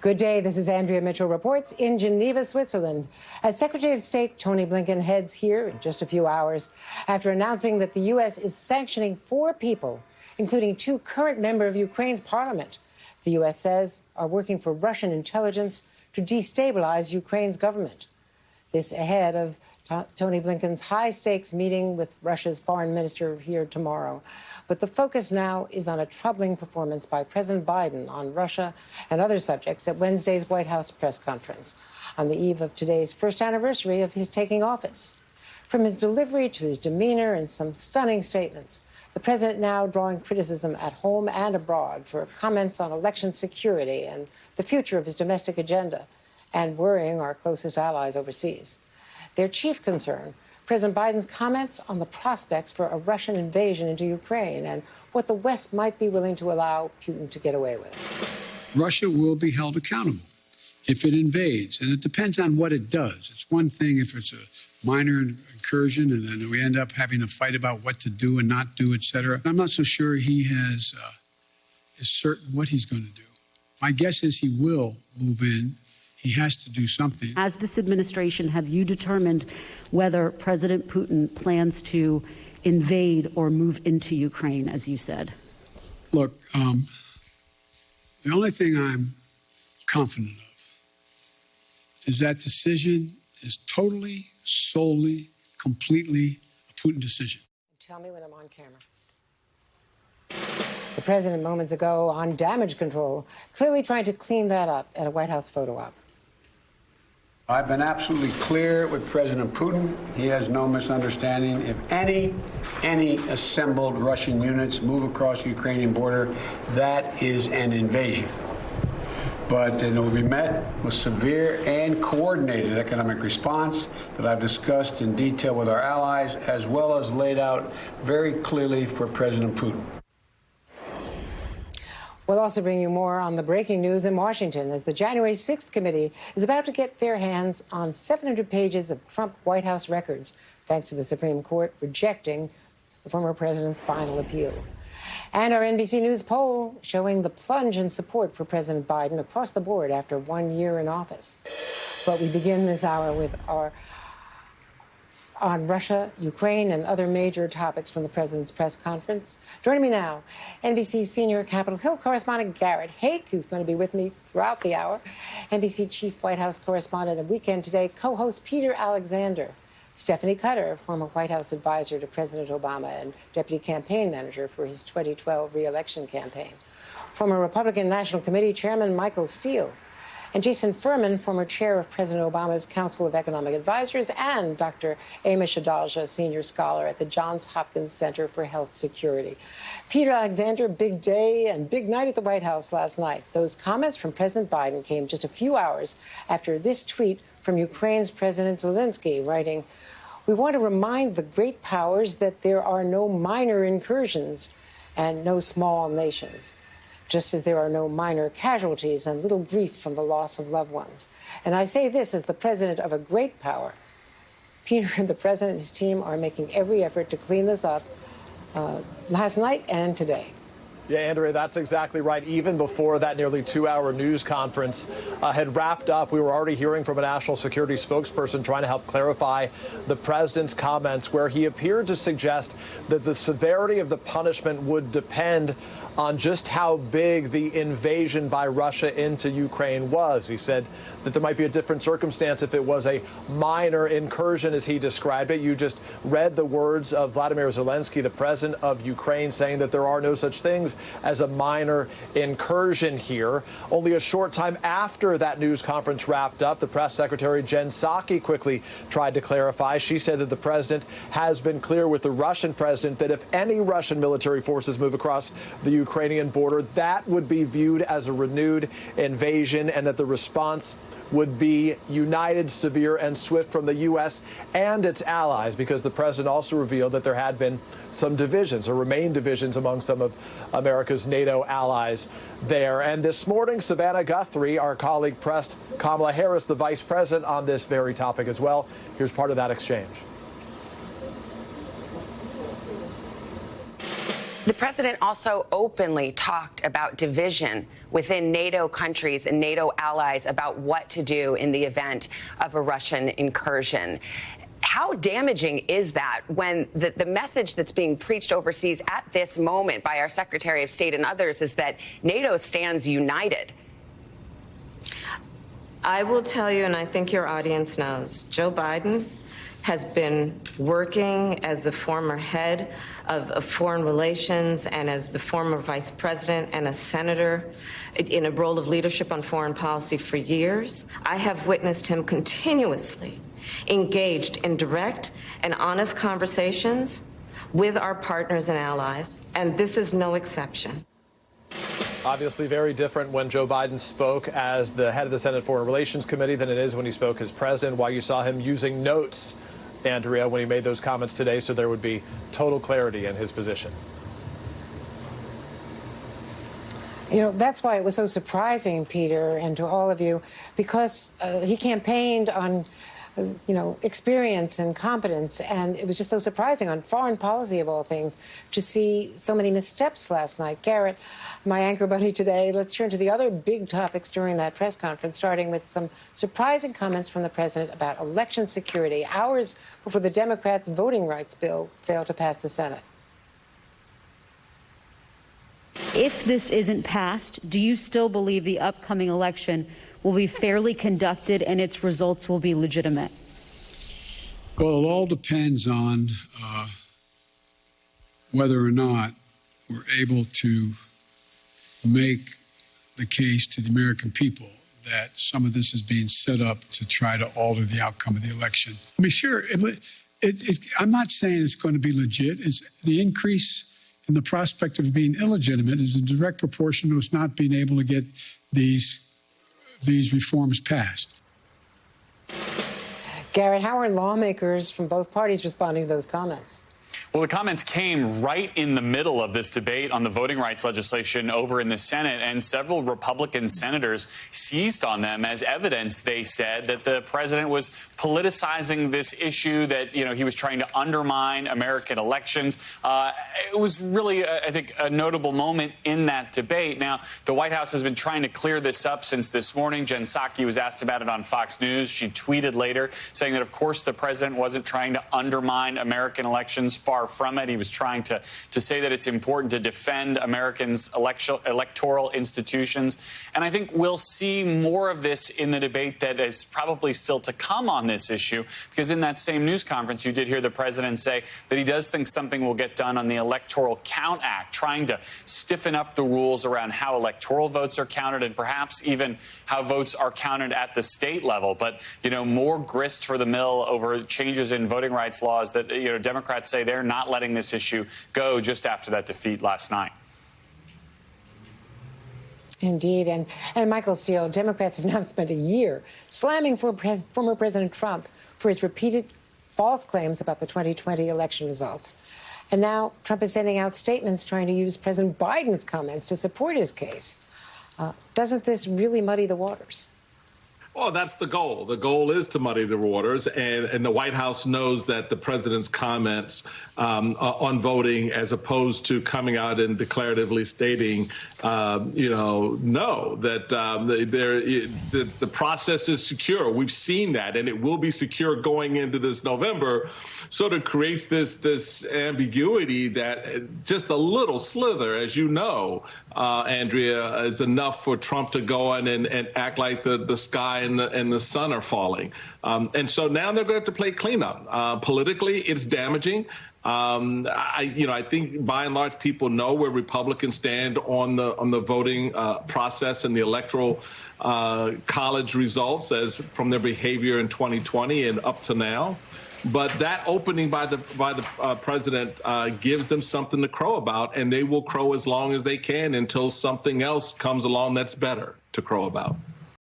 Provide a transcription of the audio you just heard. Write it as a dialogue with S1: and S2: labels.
S1: Good day. This is Andrea Mitchell reports in Geneva, Switzerland, as Secretary of State Tony Blinken heads here in just a few hours after announcing that the U.S. is sanctioning 4 people, including 2 current members of Ukraine's parliament, the U.S. says are working for Russian intelligence to destabilize Ukraine's government. This ahead of Tony Blinken's high-stakes meeting with Russia's foreign minister here tomorrow. But the focus now is on a troubling performance by President Biden on Russia and other subjects at Wednesday's White House press conference on the eve of today's first anniversary of his taking office. From his delivery to his demeanor and some stunning statements, the president now drawing criticism at home and abroad for comments on election security and the future of his domestic agenda, and worrying our closest allies overseas. Their chief concern, President Biden's comments on the prospects for a Russian invasion into Ukraine and what the West might be willing to allow Putin to get away with.
S2: Russia will be held accountable if it invades, and it depends on what it does. It's one thing if it's a minor incursion and then we end up having a fight about what to do and not do, et cetera. I'm not so sure he is certain what he's going to do. My guess is he will move in. He has to do something.
S3: As this administration, have you determined whether President Putin plans to invade or move into Ukraine, as you said?
S2: Look, the only thing I'm confident of is that decision is totally, solely, completely a Putin decision.
S1: Tell me when I'm on camera. The president moments ago on damage control, clearly trying to clean that up at a White House photo op.
S4: I've been absolutely clear with President Putin. He has no misunderstanding. If any assembled Russian units move across the Ukrainian border, that is an invasion. But it will be met with severe and coordinated economic response that I've discussed in detail with our allies, as well as laid out very clearly for President Putin.
S1: We'll also bring you more on the breaking news in Washington as the January 6th committee is about to get their hands on 700 pages of Trump White House records, thanks to the Supreme Court rejecting the former president's final appeal. And our NBC News poll showing the plunge in support for President Biden across the board after 1 year in office. But we begin this hour with our on Russia, Ukraine, and other major topics from the president's press conference. Joining me now, NBC senior Capitol Hill correspondent Garrett Hake, who's going to be with me throughout the hour, NBC chief White House correspondent of Weekend Today, co-host Peter Alexander, Stephanie Cutter, former White House advisor to President Obama and deputy campaign manager for his 2012 re-election campaign, former Republican National Committee chairman Michael Steele, and Jason Furman, former chair of President Obama's Council of Economic Advisors, and Dr. Amish Adalja, senior scholar at the Johns Hopkins Center for Health Security. Peter Alexander, big day and big night at the White House last night. Those comments from President Biden came just a few hours after this tweet from Ukraine's President Zelensky, writing, "We want to remind the great powers that there are no minor incursions and no small nations, just as there are no minor casualties and little grief from the loss of loved ones. And I say this as the president of a great power. Peter, the president and his team are making every effort to clean this up last night and today."
S5: Yeah, Andrea, that's exactly right. Even before that nearly 2-hour news conference had wrapped up, we were already hearing from a national security spokesperson trying to help clarify the president's comments, where he appeared to suggest that the severity of the punishment would depend on just how big the invasion by Russia into Ukraine was. He said that there might be a different circumstance if it was a minor incursion, as he described it. You just read the words of Vladimir Zelensky, the president of Ukraine, saying that there are no such things as a minor incursion here. Only a short time after that news conference wrapped up, the press secretary Jen Psaki quickly tried to clarify. She said that the president has been clear with the Russian president that if any Russian military forces move across the Ukrainian border, that would be viewed as a renewed invasion, and that the response would be united, severe, and swift from the U.S. and its allies, because the president also revealed that there had been some divisions or remain divisions among some of America's NATO allies there. And this morning, Savannah Guthrie, our colleague, pressed Kamala Harris, the vice president, on this very topic as well. Here's part of that exchange.
S6: The president also openly talked about division within NATO countries and NATO allies about what to do in the event of a Russian incursion. How damaging is that when the message that's being preached overseas at this moment by our Secretary of State and others is that NATO stands united?
S7: I will tell you, and I think your audience knows, Joe Biden has been working as the former head of foreign relations and as the former vice president and a senator in a role of leadership on foreign policy for years. I have witnessed him continuously engaged in direct and honest conversations with our partners and allies, and this is no exception.
S5: Obviously very different when Joe Biden spoke as the head of the Senate Foreign Relations Committee than it is when he spoke as president. Why you saw him using notes, Andrea, when he made those comments today, so there would be total clarity in his position.
S1: You know, that's why it was so surprising, Peter, and to all of you, because he campaigned on, you know, experience and competence, and it was just so surprising on foreign policy, of all things, to see so many missteps last night. Garrett, my anchor buddy today, let's turn to the other big topics during that press conference, starting with some surprising comments from the president about election security, hours before the Democrats' voting rights bill failed to pass the Senate.
S3: If this isn't passed, do you still believe the upcoming election will be fairly conducted and its results will be legitimate?
S2: Well, it all depends on whether or not we're able to make the case to the American people that some of this is being set up to try to alter the outcome of the election. I mean, sure, I'm not saying it's going to be legit. It's the increase in the prospect of being illegitimate is in direct proportion to us not being able to get these reforms passed.
S1: Garrett, how are lawmakers from both parties responding to those comments?
S8: Well, the comments came right in the middle of this debate on the voting rights legislation over in the Senate, and several Republican senators seized on them as evidence, they said, that the president was politicizing this issue, that, you know, he was trying to undermine American elections. It was really, I think, a notable moment in that debate. Now, the White House has been trying to clear this up since this morning. Jen Psaki was asked about it on Fox News. She tweeted later saying that, of course, the president wasn't trying to undermine American elections. Far from it. He was trying to say that it's important to defend Americans' electoral institutions. And I think we'll see more of this in the debate that is probably still to come on this issue, because in that same news conference, you did hear the president say that he does think something will get done on the Electoral Count Act, trying to stiffen up the rules around how electoral votes are counted and perhaps even how votes are counted at the state level. But, you know, more grist for the mill over changes in voting rights laws that, you know, Democrats say they're not letting this issue go just after that defeat last night.
S1: Indeed. And Michael Steele, Democrats have now spent a year slamming former President Trump for his repeated false claims about the 2020 election results. And now Trump is sending out statements trying to use President Biden's comments to support his case. Doesn't this really muddy the waters?
S9: Well, that's the goal. The goal is to muddy the waters, and the White House knows that the president's comments on voting, as opposed to coming out and declaratively stating, no, that the process is secure. We've seen that, and it will be secure going into this November. Sort of creates this ambiguity that just a little slither, as you know, Andrea, is enough for Trump to go in and act like the sky and the sun are falling. And so now they're going to have to play cleanup. Politically, it's damaging. I think by and large people know where Republicans stand on the voting process and the electoral college results as from their behavior in 2020 and up to now. But that opening by the president gives them something to crow about, and they will crow as long as they can until something else comes along that's better to crow about.